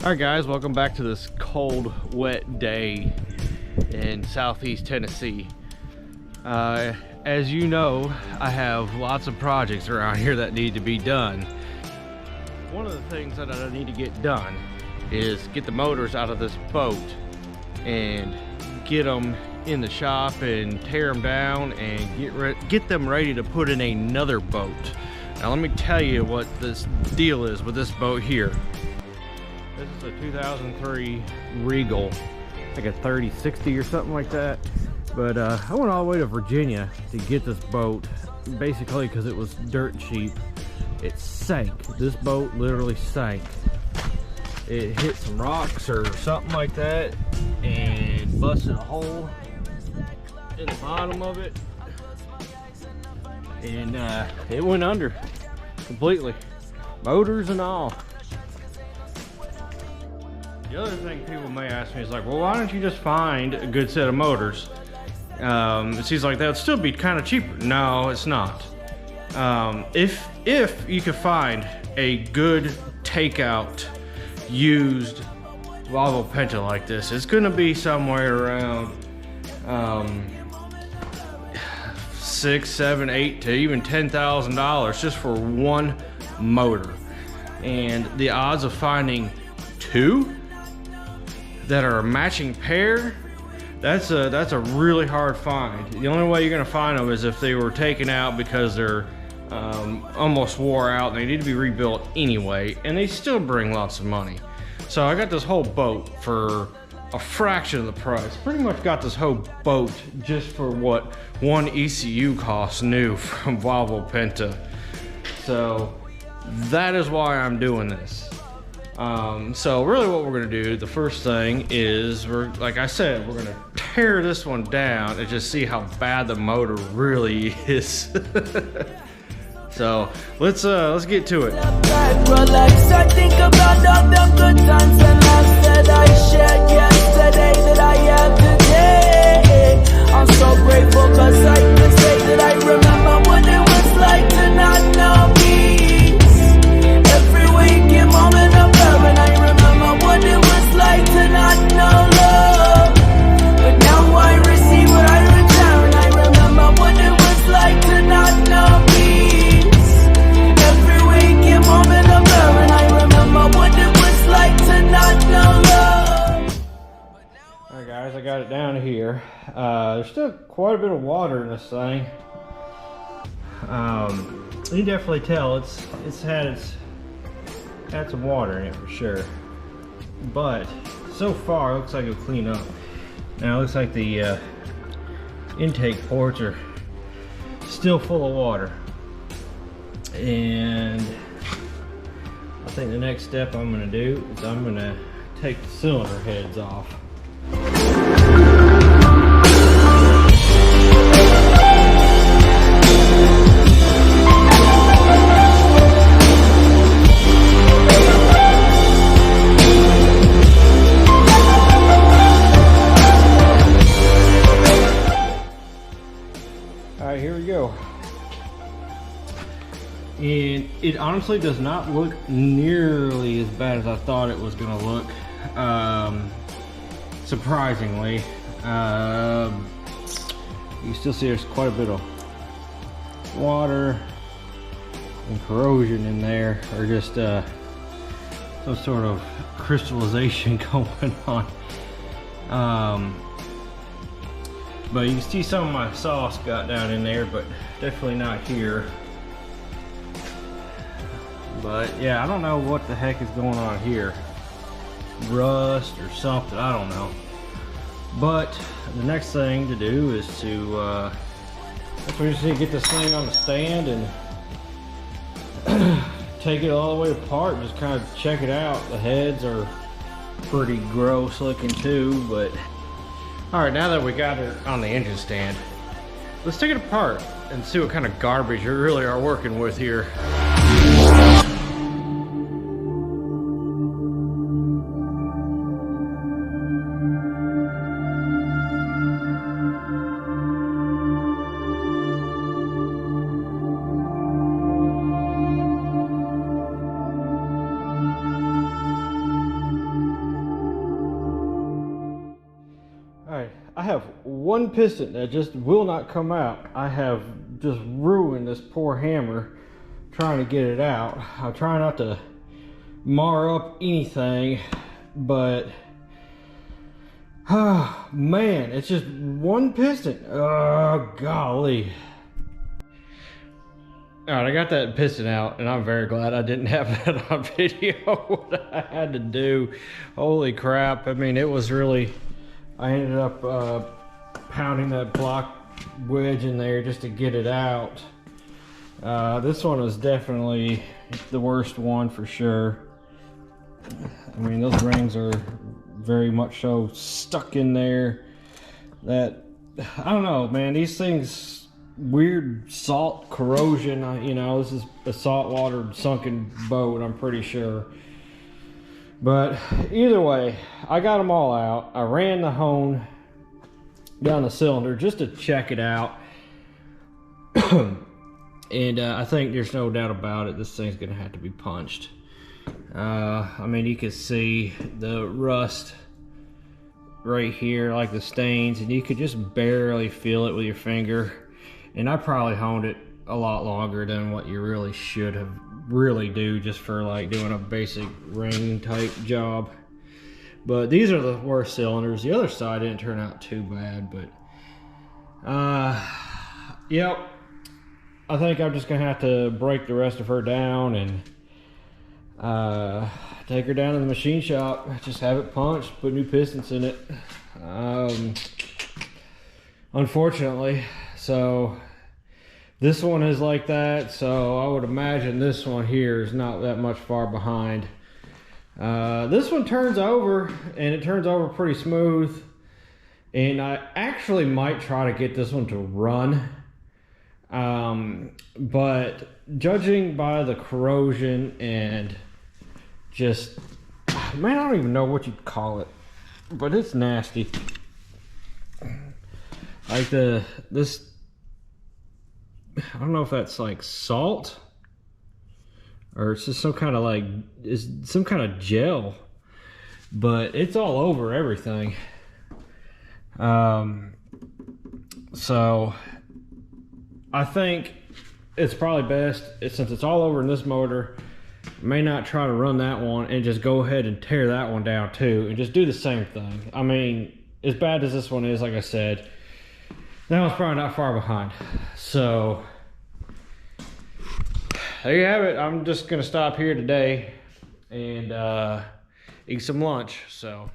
Alright guys, welcome back to this cold, wet day in southeast Tennessee. As you know, I have lots of projects around here that need to be done. One of the things that I need to get done is get the motors out of this boat and get them in the shop and tear them down and get them ready to put in another boat. Now let me tell you what this deal is with this boat here. This is a 2003 Regal, like a 3060 or something like that. But I went all the way to Virginia to get this boat, basically because it was dirt cheap. It sank. This boat literally sank. It hit some rocks or something like that and busted a hole in the bottom of it. And it went under completely, motors and all. The other thing people may ask me is like, well, why don't you just find a good set of motors? It seems like that would still be kind of cheaper. No, it's not. If you could find a good takeout used Volvo Penta like this, it's going to be somewhere around $6, $7, $8 to even $10,000 just for one motor. And the odds of finding two that are a matching pair, that's a really hard find. The only way you're gonna find them is if they were taken out because they're almost wore out and they need to be rebuilt anyway, and they still bring lots of money. So I got this whole boat for a fraction of the price. Pretty much got this whole boat just for what one ECU costs new from Volvo Penta. So that is why I'm doing this. So really what we're gonna do, the first thing is, like I said, we're gonna tear this one down and just see how bad the motor really is. So let's get to it. I think about all the good times and laughs that I shared yesterday that I have today. I'm so grateful cause I can say that I remember what it was like to not know peace. Every waking moment of love, and I remember what it was like to not know love. But now I receive what I return. I remember what it was like to not know peace. Every waking moment of love, and I remember what it was like to not know love. Alright guys, I got it down here. There's still quite a bit of water in this thing. You can definitely tell it's had some water in it for sure, but so far it looks like it'll clean up. Now it looks like the intake ports are still full of water, and I think the next step I'm going to do is I'm going to take the cylinder heads off. Alright, here we go. And it honestly does not look nearly as bad as I thought it was going to look. Surprisingly. You still see there's quite a bit of water and corrosion in there, or just some sort of crystallization going on. But you can see some of my sauce got down in there, but definitely not here. But yeah, I don't know what the heck is going on here. Rust or something, I don't know. But the next thing to do is to we just need to get this thing on the stand and take it all the way apart and just kind of check it out. The heads are pretty gross looking too, but alright, now that we got it on the engine stand, let's take it apart and see what kind of garbage we really are working with here. one piston that just will not come out. I have just ruined this poor hammer trying to get it out. I try not to mar up anything, but man, it's just one piston. Oh, golly. All right, I got that piston out, and I'm very glad I didn't have that on video. What I had to do, holy crap. I mean, it was really, I ended up pounding that block wedge in there just to get it out. This one was definitely the worst one for sure. I mean, those rings are very much so stuck in there that, I don't know, man, these things, weird salt corrosion. You know, this is a saltwater sunken boat, I'm pretty sure. But either way, I got them all out. I ran the hone down the cylinder just to check it out. And I think there's no doubt about it, this thing's gonna have to be punched. I mean, you can see the rust right here, like the stains, and you could just barely feel it with your finger. And I probably honed it a lot longer than what you really should have do just for like doing a basic ring type job. But these are the worst cylinders. The other side didn't turn out too bad, but yep, I think I'm just gonna have to break the rest of her down and take her down to the machine shop, just have it punched, put new pistons in it. Unfortunately, so this one is like that, so I would imagine this one here is not that much far behind. This one turns over, and it turns over pretty smooth, and I actually might try to get this one to run, but judging by the corrosion and just, man, I don't even know what you'd call it, but it's nasty. Like this, I don't know if that's like salt or it's just some kind of like, it's some kind of gel, but it's all over everything. So I think it's probably best, since it's all over in this motor, may not try to run that one and just go ahead and tear that one down too and just do the same thing. I mean, as bad as this one is, like I said, that one's probably not far behind. So there you have it. I'm just gonna stop here today and eat some lunch. So